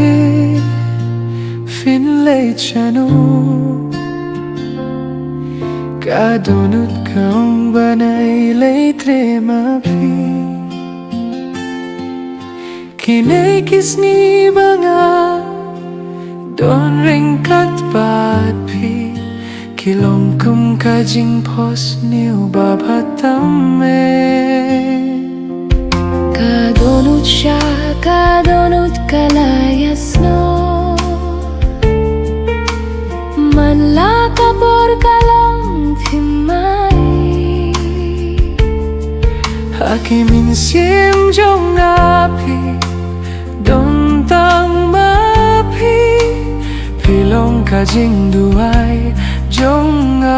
Baieid Phin Leit Shano Ka dohnud kaong banay leitre maphi Kinay kisni banga don ryngkat patpi Kilong kum ka jingposniw babatame Ka dohnud siya, ka dohnud kalayas no Manla kapor kalong timay Haki mynsiem jongphi Don tang maphi Pilong ka jingduwai jongah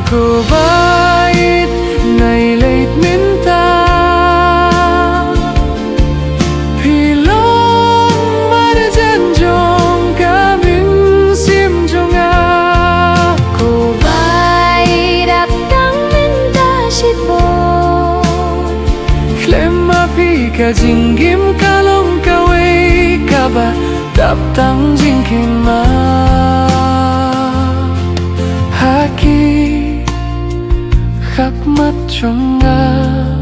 Ko baieid nay leit minta Pilong marjan jong ka mynsiem jongah Ko baieid aptang minta shipon KHLEM maphi ka jingim kalong kaway kaba Daptang jingkmen Haki khakmat jongah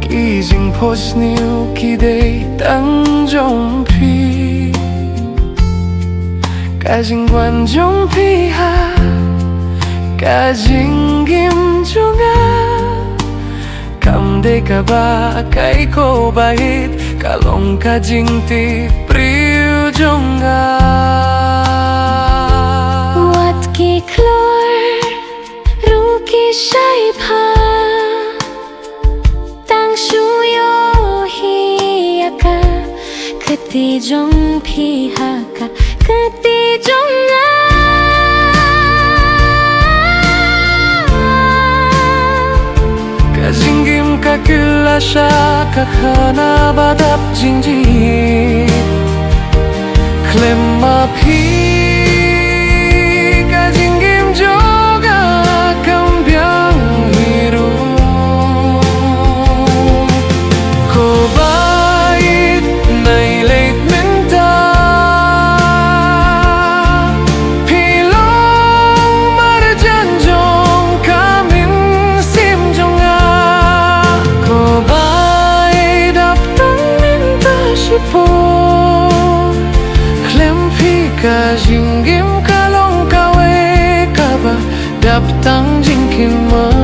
Ki jingposniw kiday tang jongphi Ka jingngewhun jongphi ha Ka jingim jongah Kamde kaba kay ko baieid Kalong ka jingti priu jongah Wat ki klor ru ki shaphang Tang shuyo hiaka Kati jongphi haka Kati jongah Ka jingim ka kylasha ka khana badap jingieit KHLEM maphi ka jingim joga kambyang hiru Ko baieid nay leit minta Pilong marjan jong ka mynsiem jongah Ko baieid aptang minta shipon KHLEM phi ka jingim kalong kaway kaba Daptang jingkmen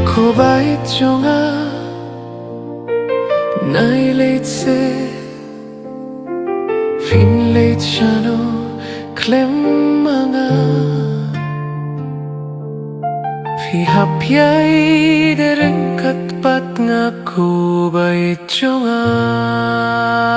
Ko baieid jongah nay leit Phin Leit Shano KHLEM manga Phi hapoh ryngkat pat nga ko baieid jongah